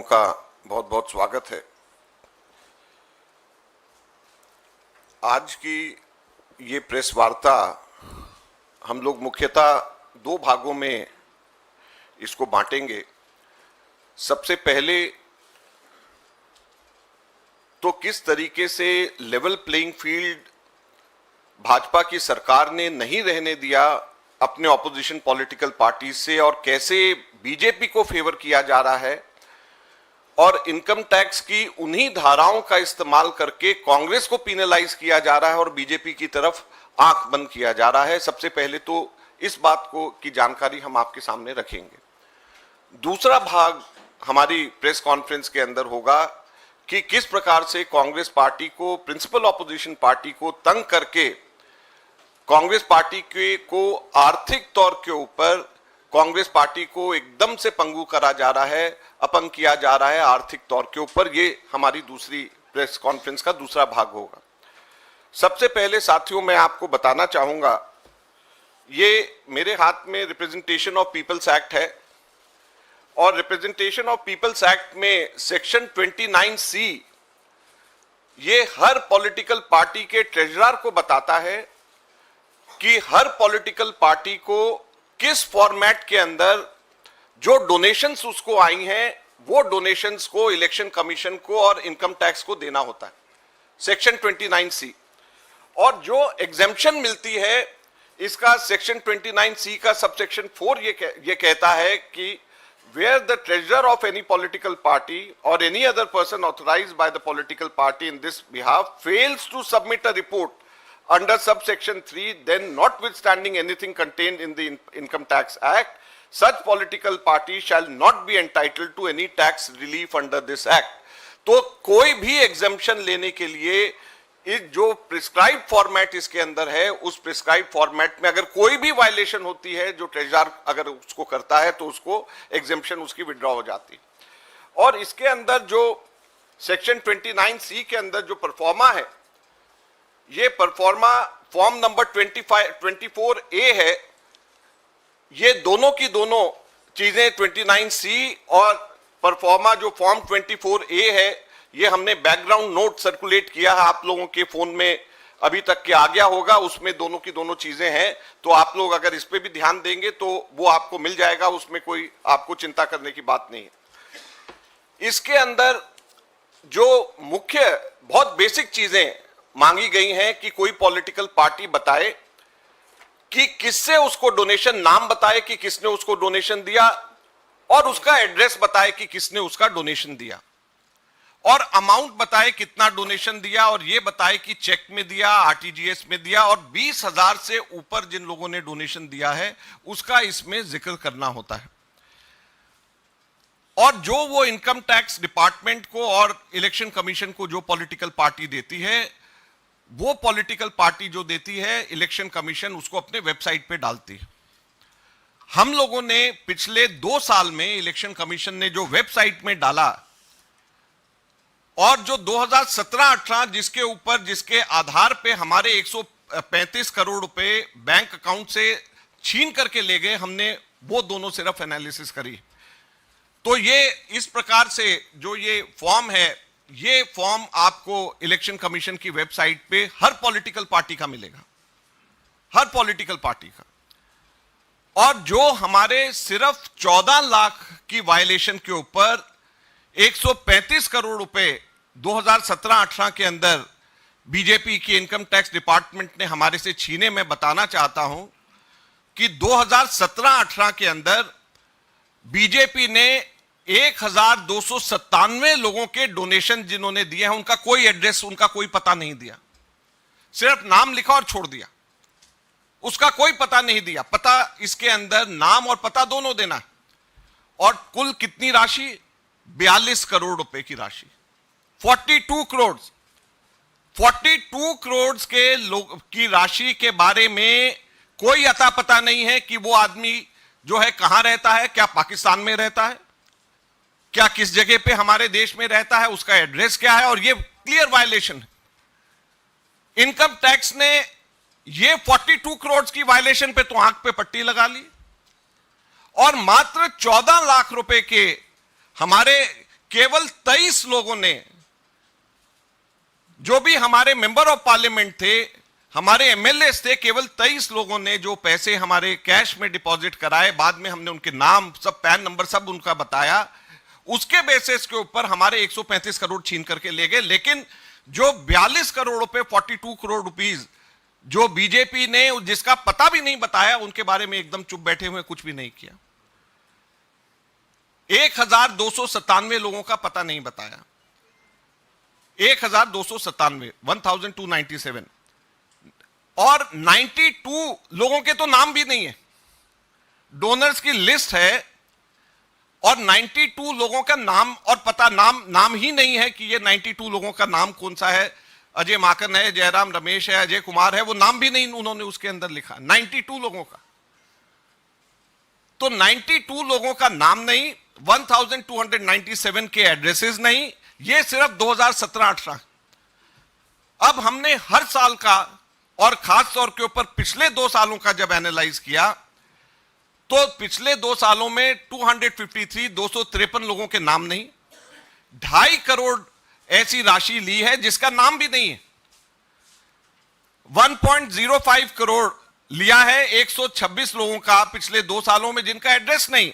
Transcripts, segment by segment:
का बहुत बहुत स्वागत है। आज की ये प्रेस वार्ता हम लोग मुख्यतः दो भागों में इसको बांटेंगे। सबसे पहले तो किस तरीके से लेवल प्लेइंग फील्ड भाजपा की सरकार ने नहीं रहने दिया अपने ऑपोजिशन पॉलिटिकल पार्टी से और कैसे बीजेपी को फेवर किया जा रहा है और इनकम टैक्स की उन्हीं धाराओं का इस्तेमाल करके कांग्रेस को पिनलाइज किया जा रहा है और बीजेपी की तरफ आंख बंद किया जा रहा है। सबसे पहले तो इस बात को की जानकारी हम आपके सामने रखेंगे। दूसरा भाग हमारी प्रेस कॉन्फ्रेंस के अंदर होगा कि किस प्रकार से कांग्रेस पार्टी को, प्रिंसिपल ऑपोजिशन पार्टी को तंग करके कांग्रेस पार्टी को आर्थिक तौर के ऊपर कांग्रेस पार्टी को एकदम से पंगु करा जा रहा है, अपंग किया जा रहा है आर्थिक तौर के ऊपर। ये हमारी दूसरी प्रेस कॉन्फ्रेंस का दूसरा भाग होगा। सबसे पहले साथियों मैं आपको बताना चाहूंगा, ये मेरे हाथ में रिप्रेजेंटेशन ऑफ पीपल्स एक्ट है और रिप्रेजेंटेशन ऑफ पीपल्स एक्ट में सेक्शन 29C ये हर पॉलिटिकल पार्टी के ट्रेजरर को बताता है कि हर पॉलिटिकल पार्टी को किस फॉर्मेट के अंदर जो डोनेशंस उसको आई हैं वो डोनेशंस को इलेक्शन कमीशन को और इनकम टैक्स को देना होता है, सेक्शन 29C। और जो एग्जेम्पशन मिलती है इसका सेक्शन 29C का सबसेक्शन 4 ये कहता है कि where the treasurer of any political party or any other person authorized by the political party in this behalf fails to submit a report under subsection 3, then notwithstanding anything contained in the Income Tax Act, such political party shall not be entitled to any tax relief under this act. तो कोई भी exemption लेने के लिए इस जो prescribe format इसके अंदर है उस प्रिस्क्राइब फॉर्मेट में अगर कोई भी वायलेशन होती है, जो ट्रेजरर अगर उसको करता है तो उसको एग्जेम्पशन उसकी विड्रॉ हो जाती है। और इसके अंदर जो सेक्शन 29C के अंदर जो परफॉर्मा है, ये परफॉर्मा फॉर्म नंबर 24A है। ये दोनों की दोनों चीजें 29C और परफॉर्मा जो फॉर्म 24A है ये हमने बैकग्राउंड नोट सर्कुलेट किया है, आप लोगों के फोन में अभी तक के आ गया होगा, उसमें दोनों की दोनों चीजें हैं। तो आप लोग अगर इस पे भी ध्यान देंगे तो वो आपको मिल जाएगा, उसमें कोई आपको चिंता करने की बात नहीं है। इसके अंदर जो मुख्य बहुत बेसिक चीजें मांगी गई हैं कि कोई पॉलिटिकल पार्टी बताए कि किससे उसको डोनेशन, नाम बताए कि किसने उसको डोनेशन दिया और उसका एड्रेस बताए कि किसने उसका डोनेशन दिया और अमाउंट बताए कितना डोनेशन दिया और ये बताए कि चेक में दिया, आरटीजीएस में दिया और 20,000 से ऊपर जिन लोगों ने डोनेशन दिया है उसका इसमें जिक्र करना होता है। और जो वो इनकम टैक्स डिपार्टमेंट को और इलेक्शन कमीशन को जो पॉलिटिकल पार्टी देती है, वो पॉलिटिकल पार्टी जो देती है इलेक्शन कमीशन उसको अपने वेबसाइट पे डालती है। हम लोगों ने पिछले 2 साल में इलेक्शन कमीशन ने जो वेबसाइट में डाला और जो 2017-18 जिसके आधार पे हमारे 135 करोड़ रुपए बैंक अकाउंट से छीन करके ले गए, हमने वो दोनों सिर्फ एनालिसिस करी। तो ये इस प्रकार से जो ये फॉर्म है, ये फॉर्म आपको इलेक्शन कमीशन की वेबसाइट पे हर पॉलिटिकल पार्टी का मिलेगा, हर पॉलिटिकल पार्टी का। और जो हमारे सिर्फ 14 लाख की वायलेशन के ऊपर 135 करोड़ रुपए 2017-18 के अंदर बीजेपी की इनकम टैक्स डिपार्टमेंट ने हमारे से छीने, मैं बताना चाहता हूं कि 2017-18 के अंदर बीजेपी ने 1297 लोगों के डोनेशन जिन्होंने दिए हैं उनका कोई एड्रेस, उनका कोई पता नहीं दिया, सिर्फ नाम लिखा और छोड़ दिया, उसका कोई पता नहीं दिया। पता इसके अंदर नाम और पता दोनों देना है। और कुल कितनी राशि? 42 करोड़ रुपए की राशि, 42 करोड़ के लोग की राशि के बारे में कोई अता पता नहीं है कि वो आदमी जो है कहां रहता है, क्या पाकिस्तान में रहता है, क्या किस जगह पे हमारे देश में रहता है, उसका एड्रेस क्या है। और ये क्लियर वायलेशन है। इनकम टैक्स ने ये 42 करोड़ की वायलेशन पे तो आंख पे पट्टी लगा ली और मात्र 14 लाख रुपए के हमारे केवल 23 लोगों ने, जो भी हमारे मेंबर ऑफ पार्लियामेंट थे, हमारे एमएलए थे, केवल 23 लोगों ने जो पैसे हमारे कैश में डिपॉजिट कराए, बाद में हमने उनके नाम, सब पैन नंबर सब उनका बताया, उसके बेसिस के ऊपर हमारे 135 करोड़ छीन करके ले गए। लेकिन जो 42 करोड़ रुपए, 42 करोड़ रुपीस जो बीजेपी ने, जिसका पता भी नहीं बताया, उनके बारे में एकदम चुप बैठे हुए, कुछ भी नहीं किया। 1297 लोगों का पता नहीं बताया, 1297, 1297, और 92 लोगों के तो नाम भी नहीं है। डोनर्स की लिस्ट है और 92 लोगों का नाम और पता, नाम ही नहीं है कि ये 92 लोगों का नाम कौन सा है। अजय माकन है, जयराम रमेश है, अजय कुमार है, वो नाम भी नहीं उन्होंने उसके अंदर लिखा। 92 लोगों का, तो 92 लोगों का नाम नहीं, 1297 के एड्रेसेस नहीं, ये सिर्फ 2017-18। अब हमने हर साल का और खास तौर के ऊपर पिछले 2 सालों का जब एनालाइज किया, तो पिछले 2 सालों में 253 लोगों के नाम नहीं, 2.5 करोड़ ऐसी राशि ली है जिसका नाम भी नहीं है, 1.05 करोड़ लिया है 126 लोगों का पिछले 2 सालों में जिनका एड्रेस नहीं।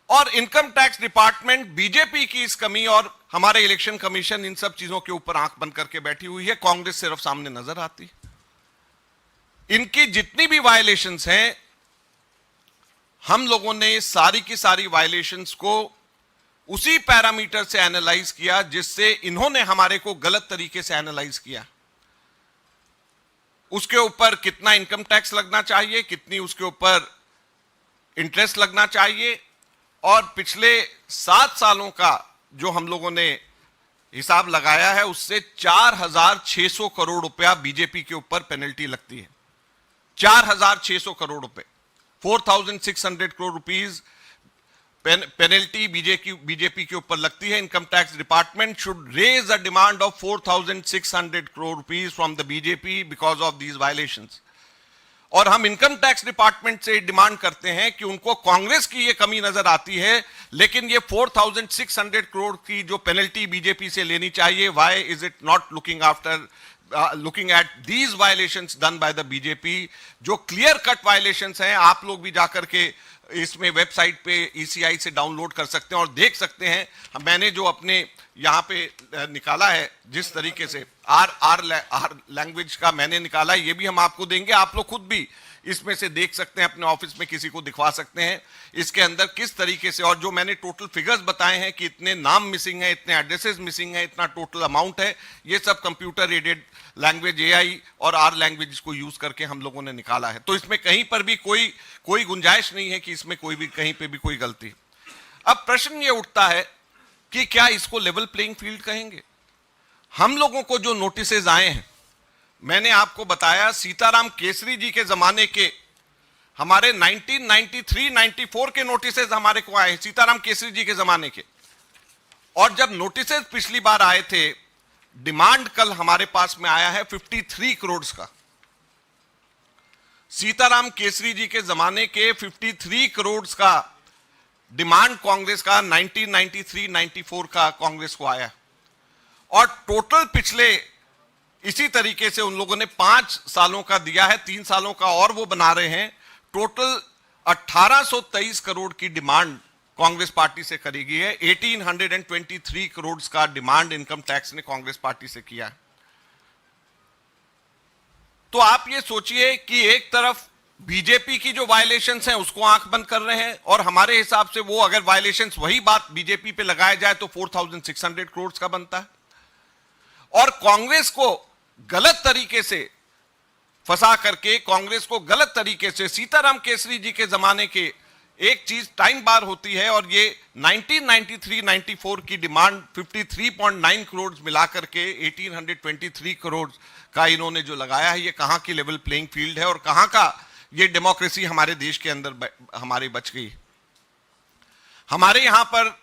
और इनकम टैक्स डिपार्टमेंट, बीजेपी की इस कमी और हमारे इलेक्शन कमीशन इन सब चीजों के ऊपर आंख बंद करके बैठी हुई है। कांग्रेस सिर्फ सामने नजर आती है। इनकी जितनी भी वायलेशंस हैं, हम लोगों ने सारी की सारी वायलेशंस को उसी पैरामीटर से एनालाइज किया जिससे इन्होंने हमारे को गलत तरीके से एनालाइज किया। उसके ऊपर कितना इनकम टैक्स लगना चाहिए, कितनी उसके ऊपर इंटरेस्ट लगना चाहिए, और पिछले 7 सालों का जो हम लोगों ने हिसाब लगाया है, उससे 4,600 करोड़ रुपया बीजेपी के ऊपर पेनल्टी लगती है। 4,600 करोड़ रुपए, 4,600 करोड़ रुपीज पेनल्टी बीजेपी के ऊपर लगती है। Income tax department should raise a demand of 4,600 crore rupees from the BJP because of these violations. और हम इनकम टैक्स डिपार्टमेंट से डिमांड करते हैं कि उनको कांग्रेस की ये कमी नजर आती है, लेकिन ये 4,600 करोड़ की जो पेनल्टी बीजेपी से लेनी चाहिए, why is it not looking at these violations done by the BJP, जो क्लियर कट वायलेशंस हैं। आप लोग भी जाकर के इसमें वेबसाइट पे ईसीआई से डाउनलोड कर सकते हैं और देख सकते हैं। मैंने जो अपने यहाँ पे निकाला है, जिस तरीके से आर लैंग्वेज का मैंने निकाला, ये भी हम आपको देंगे। आप लोग खुद भी इसमें से देख सकते हैं, अपने ऑफिस में किसी को दिखवा सकते हैं इसके अंदर किस तरीके से। और जो मैंने टोटल फिगर्स बताए हैं कि इतने नाम मिसिंग है, इतने एड्रेसेस मिसिंग है, इतना टोटल अमाउंट है, ये सब कंप्यूटर एडेड लैंग्वेज एआई और आर लैंग्वेज को यूज करके हम लोगों ने निकाला है। तो इसमें कहीं पर भी कोई गुंजाइश नहीं है कि इसमें कोई भी कहीं पे भी कोई गलती। अब प्रश्न ये उठता है कि क्या इसको लेवल प्लेइंग फील्ड कहेंगे? हम लोगों को जो नोटिसेज आए हैं, मैंने आपको बताया सीताराम केसरी जी के जमाने के हमारे 1993-94 के नोटिसेज हमारे को आए, सीताराम केसरी जी के जमाने के। और जब नोटिसेज पिछली बार आए थे, डिमांड कल हमारे पास में आया है 53 करोड़ का। सीताराम केसरी जी के जमाने के 53 करोड़ का डिमांड कांग्रेस का 1993-94 का कांग्रेस को आया। और टोटल पिछले इसी तरीके से उन लोगों ने 5 सालों का दिया है, 3 सालों का और वो बना रहे हैं। टोटल 1823 करोड़ की डिमांड कांग्रेस पार्टी से करी गई है। 1823 करोड़ का डिमांड इनकम टैक्स ने कांग्रेस पार्टी से किया है। तो आप ये सोचिए कि एक तरफ बीजेपी की जो वायलेशंस हैं उसको आंख बंद कर रहे हैं, और हमारे हिसाब से वो अगर वायलेशंस वही बात बीजेपी पे लगाया जाए तो 4,600 करोड़ का बनता है। और कांग्रेस को गलत तरीके से फंसा करके, कांग्रेस को गलत तरीके से सीताराम केसरी जी के जमाने के एक चीज टाइम बार होती है, और ये 1993-94 की डिमांड 53.9 करोड़ मिलाकर के 1823 करोड़ का इन्होंने जो लगाया है, ये कहां की लेवल प्लेइंग फील्ड है और कहां का ये डेमोक्रेसी हमारे देश के अंदर हमारी बच गई। हमारे यहां पर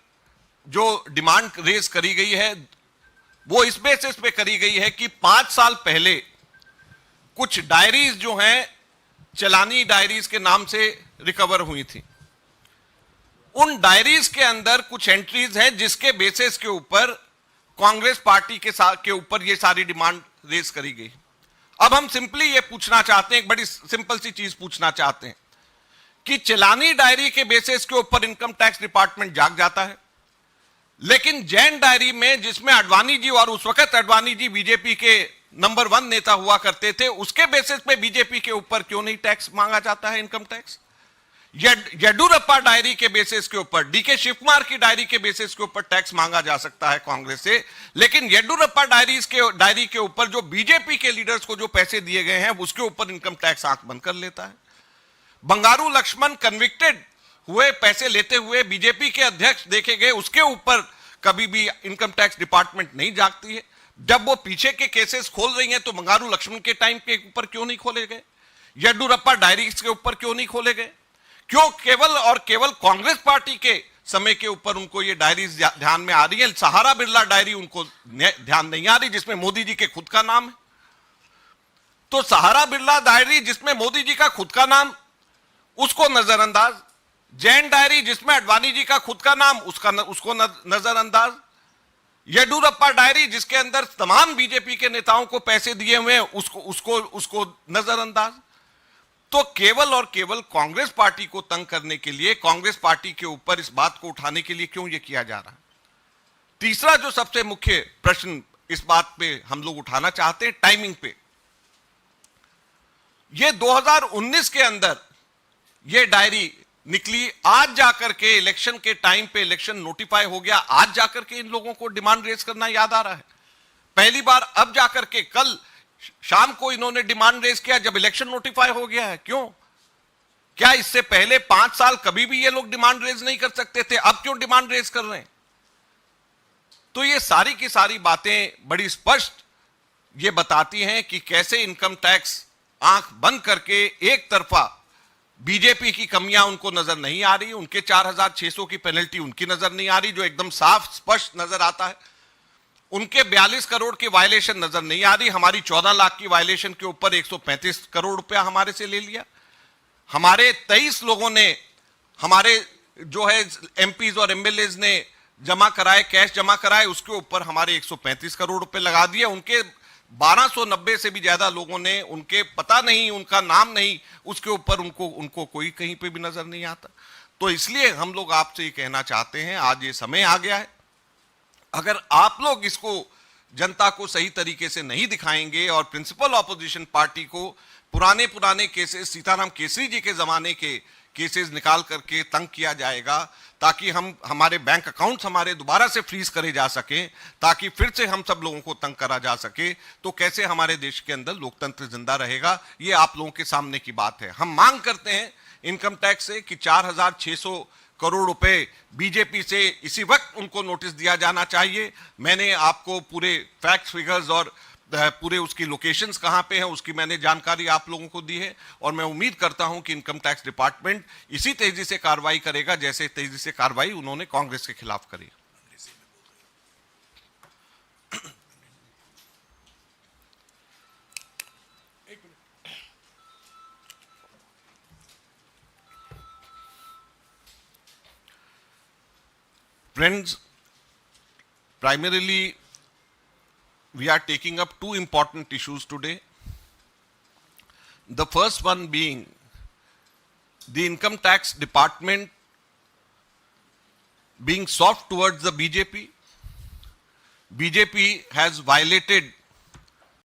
जो डिमांड रेज करी गई है वो इस बेसिस पे करी गई है कि 5 साल पहले कुछ डायरीज जो हैं चलानी डायरीज के नाम से रिकवर हुई थी। उन डायरीज के अंदर कुछ एंट्रीज हैं जिसके बेसिस के ऊपर कांग्रेस पार्टी के ऊपर ये सारी डिमांड रेज करी गई। अब हम सिंपली ये पूछना चाहते हैं, एक बड़ी सिंपल सी चीज पूछना चाहते हैं कि चलानी डायरी के बेसिस के ऊपर इनकम टैक्स डिपार्टमेंट जाग जाता है, लेकिन जैन डायरी में जिसमें अडवाणी जी, और उस वक्त अडवाणी जी बीजेपी के नंबर 1 नेता हुआ करते थे, उसके बेसिस पे बीजेपी के ऊपर क्यों नहीं टैक्स मांगा जाता है, इनकम टैक्स? येडुरप्पा डायरी के बेसिस के ऊपर, डीके शिवकुमार की डायरी के बेसिस के ऊपर टैक्स मांगा जा सकता है कांग्रेस से, लेकिन येडुरप्पा डायरी के ऊपर जो बीजेपी के लीडर्स को जो पैसे दिए गए हैं उसके ऊपर इनकम टैक्स आंख बंद कर लेता है। बंगारू लक्ष्मण कन्विक्टेड हुए, पैसे लेते हुए बीजेपी के अध्यक्ष देखे गए, उसके ऊपर कभी भी इनकम टैक्स डिपार्टमेंट नहीं जागती है। जब वो पीछे के केसेस खोल रही हैं तो बंगारू लक्ष्मण के टाइम के ऊपर क्यों नहीं खोले गए? येडुरप्पा डायरीज के ऊपर क्यों नहीं खोले गए? क्यों केवल और केवल कांग्रेस पार्टी के समय के ऊपर उनको ये डायरीज ध्यान में आ रही है? सहारा बिरला डायरी उनको ध्यान नहीं आ रही, जिसमें मोदी जी के खुद का नाम है। तो सहारा बिरला डायरी जिसमें मोदी जी का खुद का नाम, उसको नजरअंदाज। जैन डायरी जिसमें अडवाणी जी का खुद का नाम, उसको नजरअंदाज। येडुरप्पा डायरी जिसके अंदर तमाम बीजेपी के नेताओं को पैसे दिए हुए हैं, उसको नजरअंदाज। तो केवल और केवल कांग्रेस पार्टी को तंग करने के लिए, कांग्रेस पार्टी के ऊपर इस बात को उठाने के लिए क्यों यह किया जा रहा है? तीसरा जो सबसे मुख्य प्रश्न इस बात पे हम लोग उठाना चाहते हैं, टाइमिंग पे। ये 2019 के अंदर ये डायरी निकली, आज जाकर के इलेक्शन के टाइम पे इलेक्शन नोटिफाई हो गया, आज जाकर के इन लोगों को डिमांड रेज करना याद आ रहा है। पहली बार अब जाकर के कल शाम को इन्होंने डिमांड रेज किया जब इलेक्शन नोटिफाई हो गया है। क्यों? क्या इससे पहले 5 साल कभी भी ये लोग डिमांड रेज नहीं कर सकते थे? अब क्यों डिमांड रेज कर रहे हैं? तो ये सारी की सारी बातें बड़ी स्पष्ट ये बताती हैं कि कैसे इनकम टैक्स आंख बंद करके एक तरफा बीजेपी की कमियां उनको नजर नहीं आ रही, उनके 4600 की पेनल्टी उनकी नजर नहीं आ रही जो एकदम साफ स्पष्ट नजर आता है, उनके 42 करोड़ की वायलेशन नजर नहीं आ रही, हमारी 14 लाख की वायलेशन के ऊपर 135 करोड़ रुपया हमारे से ले लिया, हमारे 23 लोगों ने, हमारे जो है एमपीज और एमएलएज ने जमा कराए, कैश जमा कराए, उसके ऊपर हमारे 135 करोड़ रुपए लगा दिए, उनके 1290 से भी ज्यादा लोगों ने, उनके पता नहीं, उनका नाम नहीं, उसके ऊपर उनको कोई कहीं पे भी नजर नहीं आता। तो इसलिए हम लोग आपसे ये कहना चाहते हैं, आज ये समय आ गया है, अगर आप लोग इसको जनता को सही तरीके से नहीं दिखाएंगे और प्रिंसिपल ऑपोजिशन पार्टी को पुराने केसेस, सीताराम केसरी जी के जमाने के केसेस निकाल करके तंग किया जाएगा, ताकि हमारे बैंक अकाउंट्स हमारे दोबारा से फ्रीज करे जा सके, ताकि फिर से हम सब लोगों को तंग करा जा सके, तो कैसे हमारे देश के अंदर लोकतंत्र जिंदा रहेगा? ये आप लोगों के सामने की बात है। हम मांग करते हैं इनकम टैक्स से कि 4600 करोड़ रुपए बीजेपी से इसी वक्त उनको नोटिस दिया जाना चाहिए। मैंने आपको पूरे फैक्ट्स, फिगर्स और पूरे उसकी लोकेशंस कहां पे हैं उसकी मैंने जानकारी आप लोगों को दी है, और मैं उम्मीद करता हूं कि इनकम टैक्स डिपार्टमेंट इसी तेजी से कार्रवाई करेगा जैसे तेजी से कार्रवाई उन्होंने कांग्रेस के खिलाफ करी। Friends, primarily we are taking up two important issues today. The first one being the income tax department being soft towards the BJP. BJP has violated